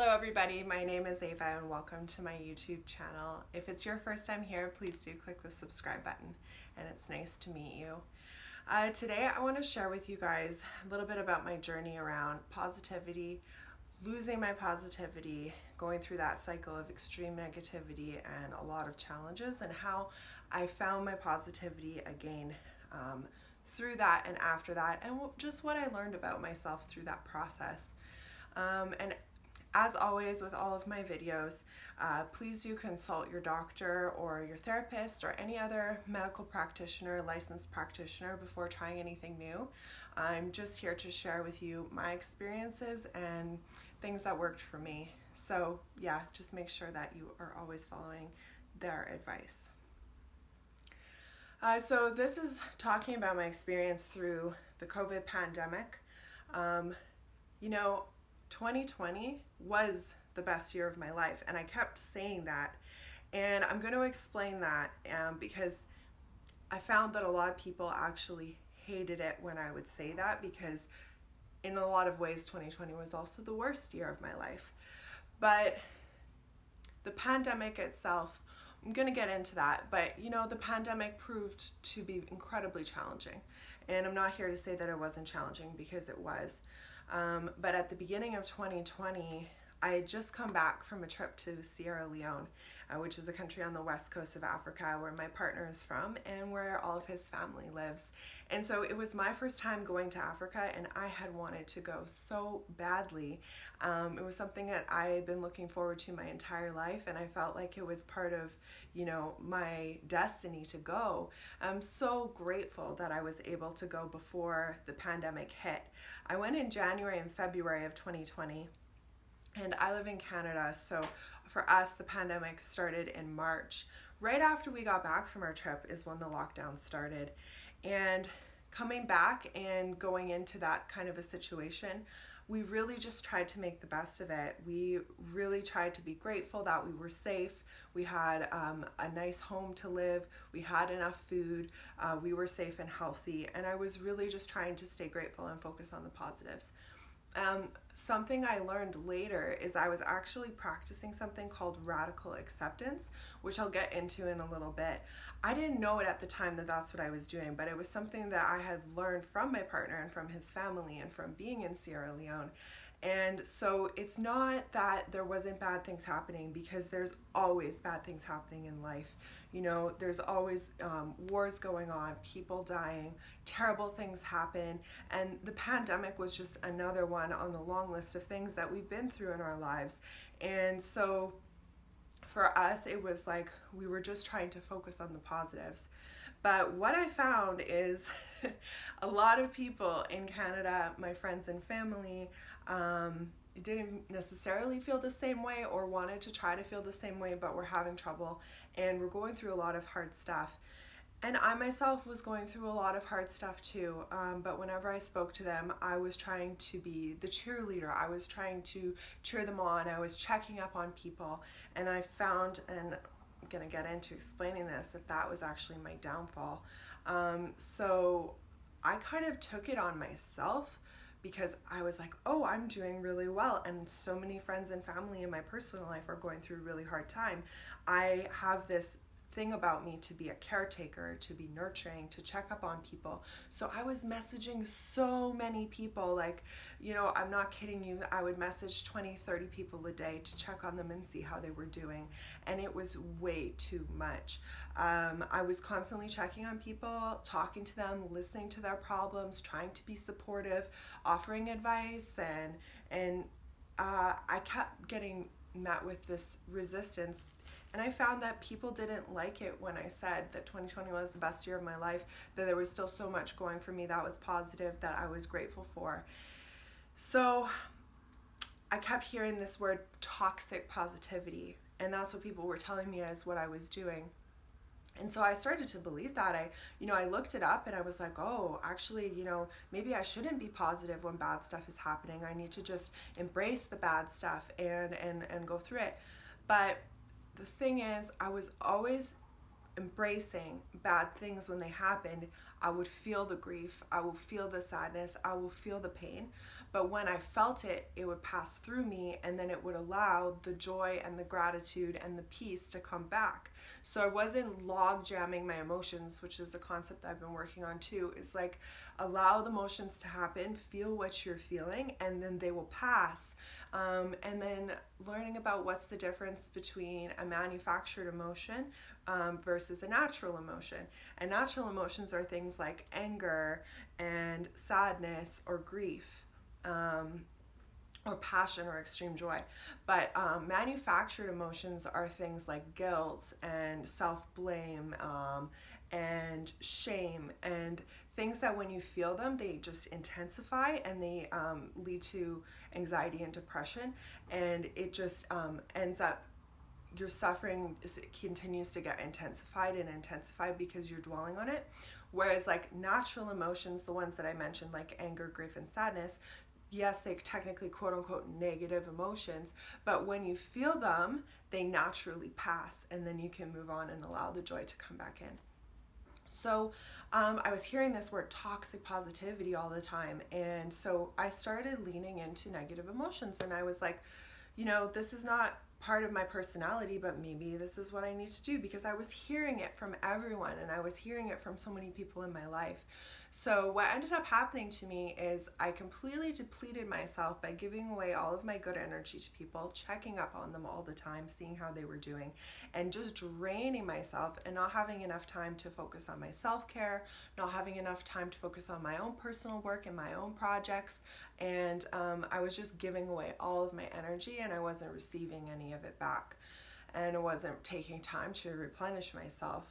Hello everybody, my name is Ava and welcome to my YouTube channel. If it's your first time here, please do click the subscribe button and it's nice to meet you. Today I want to share with you guys a little bit about my journey around positivity, losing my positivity, going through that cycle of extreme negativity and a lot of challenges, and how I found my positivity again through that and after that, and just what I learned about myself through that process. And as always with all of my videos, please do consult your doctor or your therapist or any other medical practitioner, licensed practitioner before trying anything new. I'm just here to share with you my experiences and things that worked for me. So yeah, just make sure that you are always following their advice. So this is talking about my experience through the COVID pandemic. 2020 was the best year of my life, and I kept saying that, and I'm going to explain that because I found that a lot of people actually hated it when I would say that, because in a lot of ways 2020 was also the worst year of my life. But the pandemic itself, I'm going to get into that, but the pandemic proved to be incredibly challenging, and I'm not here to say that it wasn't challenging, because it was. But at the beginning of 2020, I had just come back from a trip to Sierra Leone, which is a country on the west coast of Africa where my partner is from and where all of his family lives. And so it was my first time going to Africa, and I had wanted to go so badly. It was something that I had been looking forward to my entire life, and I felt like it was part of, my destiny to go. I'm so grateful that I was able to go before the pandemic hit. I went in January and February of 2020. And I live in Canada, so for us, the pandemic started in March. Right after we got back from our trip is when the lockdown started. And coming back and going into that kind of a situation, we really just tried to make the best of it. We really tried to be grateful that we were safe. We had a nice home to live. We had enough food. We were safe and healthy. And I was really just trying to stay grateful and focus on the positives. Something I learned later is I was actually practicing something called radical acceptance, which I'll get into in a little bit. I didn't know it at the time that that's what I was doing, but it was something that I had learned from my partner and from his family and from being in Sierra Leone. And so it's not that there wasn't bad things happening, because there's always bad things happening in life. There's always wars going on, people dying, terrible things happen, and the pandemic was just another one on the long list of things that we've been through in our lives. And so for us, it was like we were just trying to focus on the positives. But what I found is a lot of people in Canada, my friends and family, didn't necessarily feel the same way or wanted to try to feel the same way, but were having trouble and were going through a lot of hard stuff. And I myself was going through a lot of hard stuff too, but whenever I spoke to them, I was trying to be the cheerleader. I was trying to cheer them on. I was checking up on people, and I found, and I'm going to get into explaining this, that was actually my downfall. So I kind of took it on myself, because I was like, oh, I'm doing really well, and so many friends and family in my personal life are going through a really hard time. I have this thing about me to be a caretaker, to be nurturing, to check up on people. So I was messaging so many people, like, I'm not kidding you, I would message 20, 30 people a day to check on them and see how they were doing, and it was way too much. I was constantly checking on people, talking to them, listening to their problems, trying to be supportive, offering advice, and I kept getting met with this resistance. And I found that people didn't like it when I said that 2020 was the best year of my life, that there was still so much going for me that was positive, that I was grateful for. So I kept hearing this word toxic positivity, and that's what people were telling me as what I was doing. And so I started to believe that. I looked it up, and I was like, oh, actually, maybe I shouldn't be positive when bad stuff is happening. I need to just embrace the bad stuff and go through it. But the thing is, I was always embracing bad things when they happened. I would feel the grief, I would feel the sadness, I would feel the pain. But when I felt it, it would pass through me, and then it would allow the joy and the gratitude and the peace to come back. So I wasn't log jamming my emotions, which is a concept that I've been working on too. Is like, allow the emotions to happen, feel what you're feeling, and then they will pass. And then learning about what's the difference between a manufactured emotion versus a natural emotion. And natural emotions are things like anger and sadness or grief. Or passion or extreme joy. But manufactured emotions are things like guilt and self-blame and shame, and things that when you feel them, they just intensify, and they lead to anxiety and depression, and it just ends up, your suffering continues to get intensified and intensified because you're dwelling on it. Whereas like natural emotions, the ones that I mentioned, like anger, grief, and sadness, yes, they technically quote unquote negative emotions, but when you feel them, they naturally pass, and then you can move on and allow the joy to come back in. So I was hearing this word toxic positivity all the time, and so I started leaning into negative emotions, and I was like, this is not part of my personality, but maybe this is what I need to do, because I was hearing it from everyone, and I was hearing it from so many people in my life. So what ended up happening to me is I completely depleted myself by giving away all of my good energy to people, checking up on them all the time, seeing how they were doing, and just draining myself and not having enough time to focus on my self-care, not having enough time to focus on my own personal work and my own projects. And I was just giving away all of my energy, and I wasn't receiving any of it back, and I wasn't taking time to replenish myself.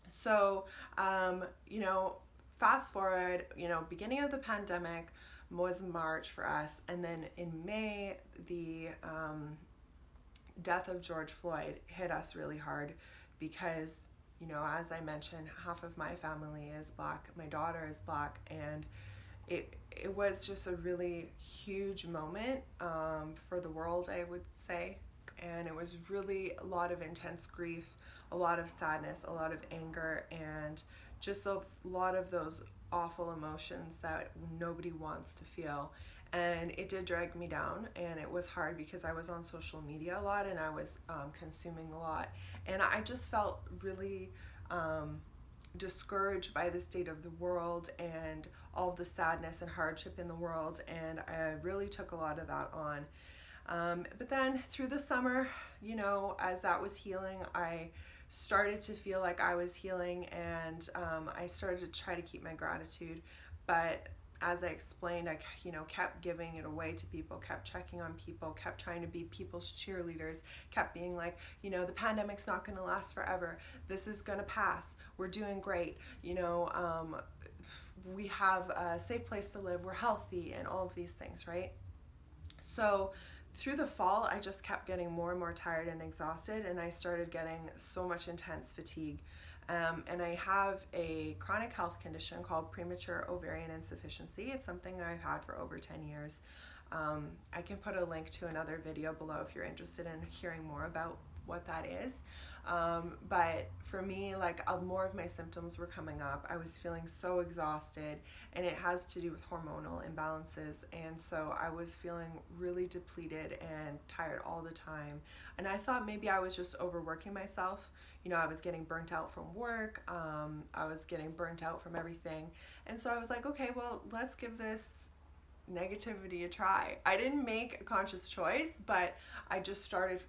So, fast forward, beginning of the pandemic was March for us, and then in May, the death of George Floyd hit us really hard because, as I mentioned, half of my family is Black, my daughter is Black, and it was just a really huge moment for the world, I would say. And it was really a lot of intense grief, a lot of sadness, a lot of anger, and just a lot of those awful emotions that nobody wants to feel. And it did drag me down, and it was hard because I was on social media a lot, and I was consuming a lot. And I just felt really discouraged by the state of the world and all the sadness and hardship in the world, and I really took a lot of that on. But then through the summer, as that was healing, I started to feel like I was healing, and I started to try to keep my gratitude. But as I explained, I kept giving it away to people, kept checking on people, kept trying to be people's cheerleaders, kept being like, the pandemic's not going to last forever. This is going to pass. We're doing great. We have a safe place to live. We're healthy, and all of these things, right? So through the fall, I just kept getting more and more tired and exhausted, and I started getting so much intense fatigue. And I have a chronic health condition called Premature Ovarian Insufficiency. It's something I've had for over 10 years. I can put a link to another video below if you're interested in hearing more about what that is. But for me, more of my symptoms were coming up. I was feeling so exhausted, and it has to do with hormonal imbalances. And so I was feeling really depleted and tired all the time. And I thought maybe I was just overworking myself. I was getting burnt out from work. I was getting burnt out from everything. And so I was like, okay, well, let's give this negativity a try. I didn't make a conscious choice, but I just started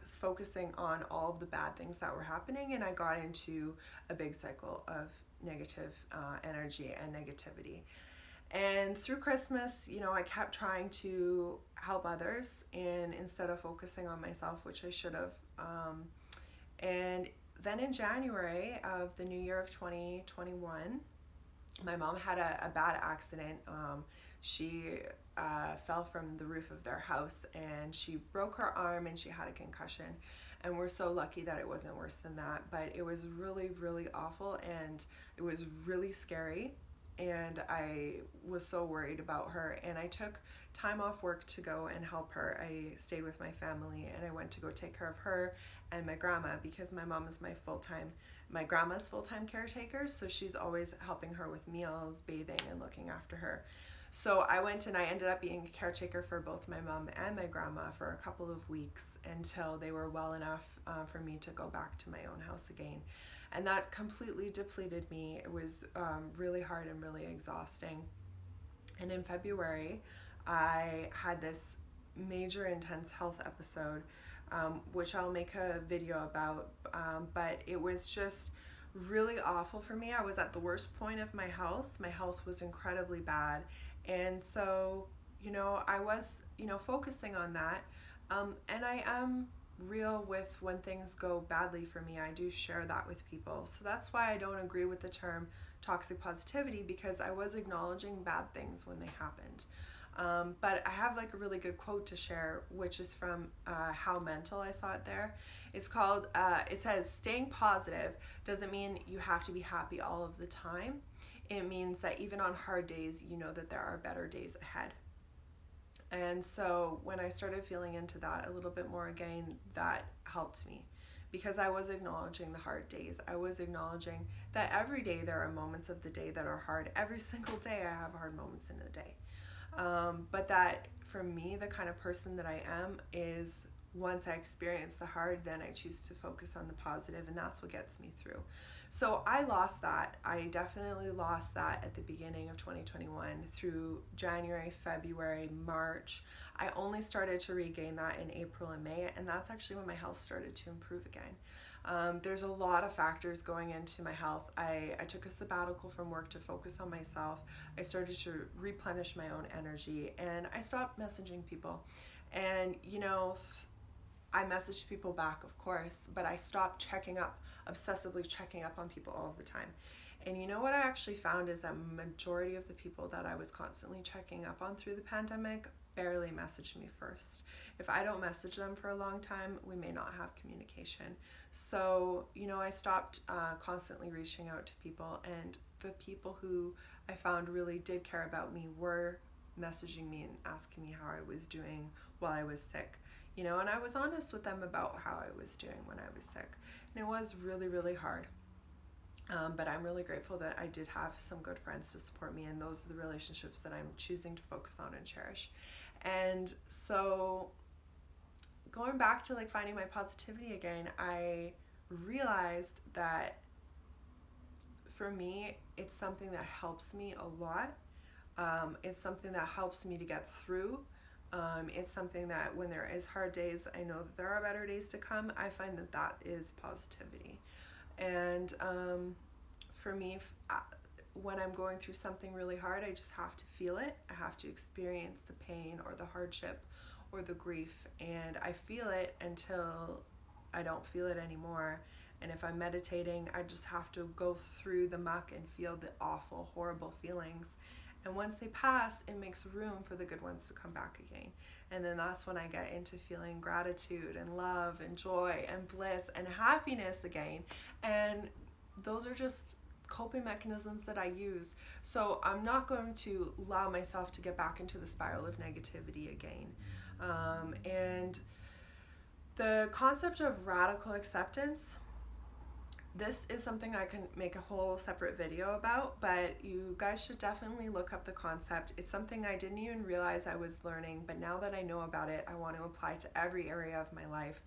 focusing on all of the bad things that were happening, and I got into a big cycle of negative energy and negativity. And through Christmas, I kept trying to help others, and instead of focusing on myself, which I should have. And then in January of the new year of 2021, my mom had a bad accident. She fell from the roof of their house, and she broke her arm, and she had a concussion. And we're so lucky that it wasn't worse than that, but it was really, really awful, and it was really scary. and I was so worried about her, and I took time off work to go and help her. I stayed with my family, and I went to go take care of her and my grandma, because my mom is my grandma's full-time caretaker, so she's always helping her with meals, bathing, and looking after her. So I went and I ended up being a caretaker for both my mom and my grandma for a couple of weeks until they were well enough for me to go back to my own house again. And that completely depleted me. It was really hard and really exhausting. And in February, I had this major intense health episode, which I'll make a video about, but it was just really awful for me. I was at the worst point of my health. My health was incredibly bad. And so, I was, focusing on that. And I am real with when things go badly for me. I do share that with people. So that's why I don't agree with the term toxic positivity, because I was acknowledging bad things when they happened. But I have like a really good quote to share, which is from How Mental, I saw it there. It's called, it says, staying positive doesn't mean you have to be happy all of the time. It means that even on hard days, you know that there are better days ahead. And so when I started feeling into that a little bit more again, that helped me, because I was acknowledging the hard days. I was acknowledging that every day there are moments of the day that are hard. Every single day I have hard moments in the day. But that for me, the kind of person that I am is, once I experience the hard, then I choose to focus on the positive, and that's what gets me through. So I lost that. I definitely lost that at the beginning of 2021 through January, February, March. I only started to regain that in April and May, and that's actually when my health started to improve again. There's a lot of factors going into my health. I took a sabbatical from work to focus on myself. I started to replenish my own energy, and I stopped messaging people. And, I messaged people back, of course, but I stopped obsessively checking up on people all of the time. And what I actually found is that majority of the people that I was constantly checking up on through the pandemic barely messaged me first. If I don't message them for a long time, we may not have communication. So, I stopped constantly reaching out to people, and the people who I found really did care about me were messaging me and asking me how I was doing while I was sick. And I was honest with them about how I was doing when I was sick. And it was really, really hard. But I'm really grateful that I did have some good friends to support me, and those are the relationships that I'm choosing to focus on and cherish. And so going back to finding my positivity again, I realized that for me, it's something that helps me a lot. It's something that helps me to get through. It's something that when there is hard days, I know that there are better days to come. I find that is positivity. And for me, when I'm going through something really hard, I just have to feel it. I have to experience the pain or the hardship or the grief, and I feel it until I don't feel it anymore. And if I'm meditating, I just have to go through the muck and feel the awful, horrible feelings. And once they pass, it makes room for the good ones to come back again. And then that's when I get into feeling gratitude and love and joy and bliss and happiness again. And those are just coping mechanisms that I use. So I'm not going to allow myself to get back into the spiral of negativity again. And the concept of radical acceptance, this is something I can make a whole separate video about, but you guys should definitely look up the concept. It's something I didn't even realize I was learning, but now that I know about it, I want to apply to every area of my life.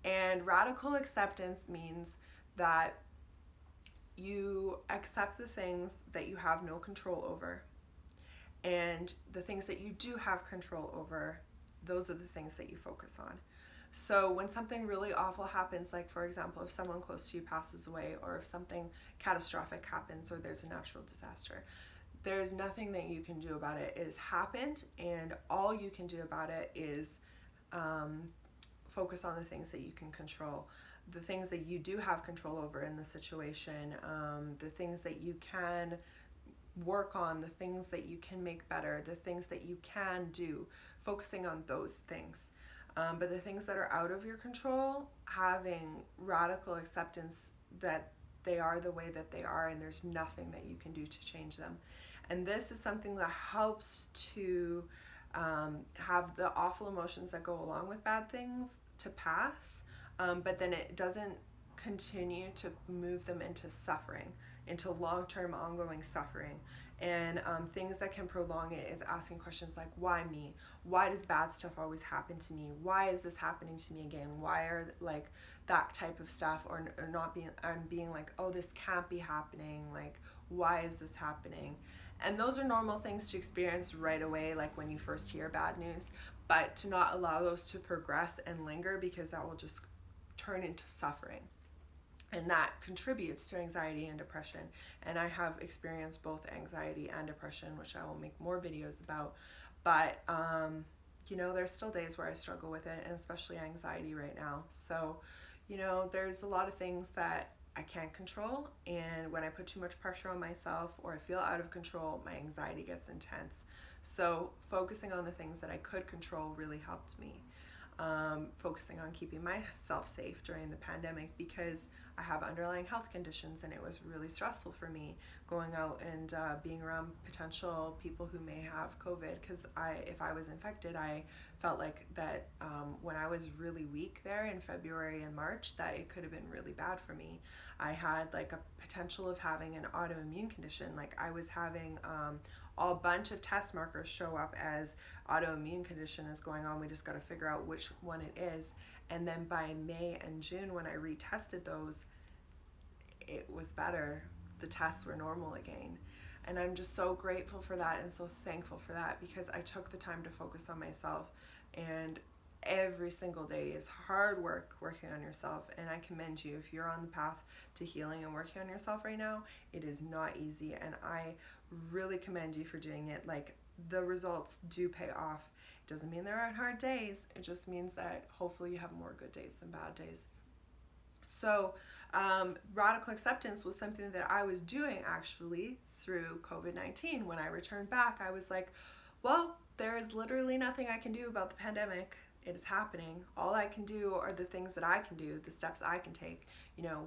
And radical acceptance means that you accept the things that you have no control over, and the things that you do have control over, those are the things that you focus on. So when something really awful happens, like for example, if someone close to you passes away, or if something catastrophic happens, or there's a natural disaster, there's nothing that you can do about it. It has happened, and all you can do about it is focus on the things that you can control, the things that you do have control over in the situation, the things that you can work on, the things that you can make better, the things that you can do, focusing on those things. But the things that are out of your control, having radical acceptance that they are the way that they are, and there's nothing that you can do to change them. And this is something that helps to have the awful emotions that go along with bad things to pass, but then it doesn't continue to move them into suffering, into long-term ongoing suffering. And things that can prolong it is asking questions like, why me? Why does bad stuff always happen to me? Why is this happening to me again? Why are like that type of stuff, or not being like, oh, this can't be happening, like, why is this happening? And those are normal things to experience right away, like when you first hear bad news, but to not allow those to progress and linger, because that will just turn into suffering. And that contributes to anxiety and depression. And I have experienced both anxiety and depression, which I will make more videos about. But, there's still days where I struggle with it, and especially anxiety right now. So, there's a lot of things that I can't control. And when I put too much pressure on myself or I feel out of control, my anxiety gets intense. So focusing on the things that I could control really helped me. Focusing on keeping myself safe during the pandemic, because I have underlying health conditions, and it was really stressful for me going out and being around potential people who may have COVID, because if I was infected, I felt like that when I was really weak there in February and March, that it could have been really bad for me. I had like a potential of having an autoimmune condition. Like I was having a bunch of test markers show up as autoimmune condition is going on. We just got to figure out which one it is. And then by May and June, when I retested those, it was better. The tests were normal again. And I'm just so grateful for that and so thankful for that, because I took the time to focus on myself. And every single day is hard work working on yourself, and I commend you if you're on the path to healing and working on yourself right now. It is not easy, and I really commend you for doing it. Like, the results do pay off. It doesn't mean there aren't hard days. It just means that hopefully you have more good days than bad days. So radical acceptance was something that I was doing actually through COVID-19. When I returned back, I was like, well, there is literally nothing I can do about the pandemic. It is happening. All I can do are the things that I can do, the steps I can take,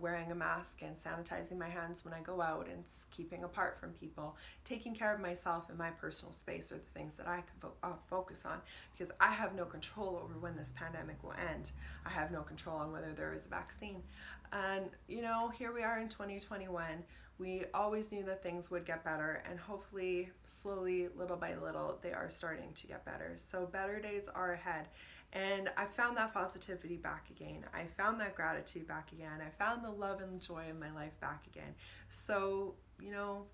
wearing a mask and sanitizing my hands when I go out and keeping apart from people. Taking care of myself in my personal space are the things that I can focus on, because I have no control over when this pandemic will end. I have no control on whether there is a vaccine. And, here we are in 2021. We always knew that things would get better, and hopefully, slowly, little by little, they are starting to get better. So better days are ahead. And I found that positivity back again. I found that gratitude back again. I found the love and joy in my life back again. So,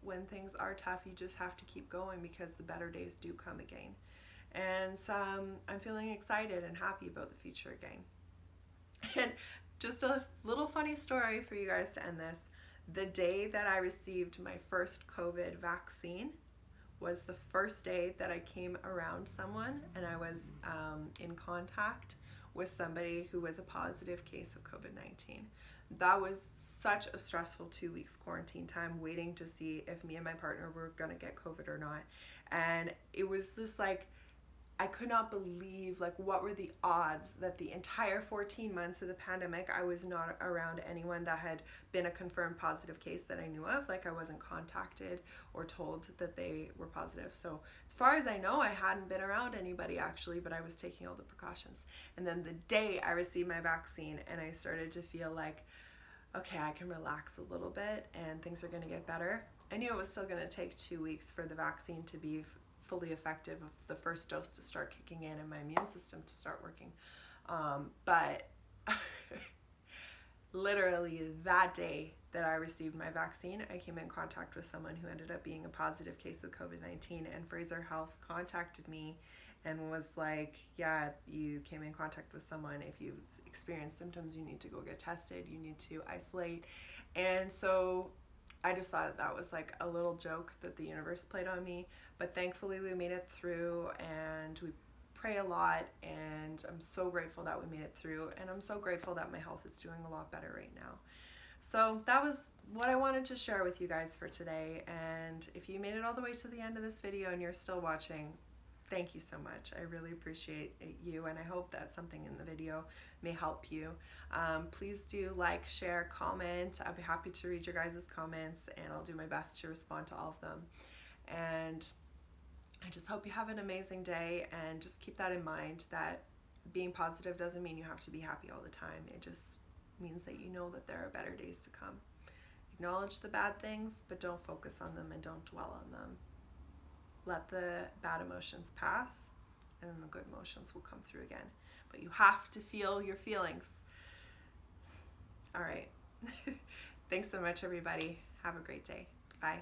when things are tough, you just have to keep going, because the better days do come again. And so I'm feeling excited and happy about the future again. And just a little funny story for you guys to end this. The day that I received my first COVID vaccine was the first day that I came around someone and I was in contact with somebody who was a positive case of COVID-19. That was such a stressful 2 weeks quarantine time, waiting to see if me and my partner were gonna get COVID or not. And it was just like, I could not believe, like, what were the odds that the entire 14 months of the pandemic, I was not around anyone that had been a confirmed positive case that I knew of. Like, I wasn't contacted or told that they were positive. So as far as I know, I hadn't been around anybody actually, but I was taking all the precautions. And then the day I received my vaccine and I started to feel like, okay, I can relax a little bit and things are gonna get better. I knew it was still gonna take 2 weeks for the vaccine to be fully effective, of the first dose to start kicking in and my immune system to start working. But literally that day that I received my vaccine, I came in contact with someone who ended up being a positive case of COVID-19, and Fraser Health contacted me and was like, yeah, you came in contact with someone. If you experience symptoms, you need to go get tested. You need to isolate. And so I just thought that was like a little joke that the universe played on me, but thankfully we made it through, and we pray a lot, and I'm so grateful that we made it through, and I'm so grateful that my health is doing a lot better right now. So that was what I wanted to share with you guys for today, and if you made it all the way to the end of this video and you're still watching, thank you so much. I really appreciate you, and I hope that something in the video may help you. Please do like, share, comment. I'll be happy to read your guys' comments, and I'll do my best to respond to all of them. And I just hope you have an amazing day, and just keep that in mind, that being positive doesn't mean you have to be happy all the time. It just means that you know that there are better days to come. Acknowledge the bad things, but don't focus on them and don't dwell on them. Let the bad emotions pass, and then the good emotions will come through again. But you have to feel your feelings. All right. Thanks so much, everybody. Have a great day. Bye.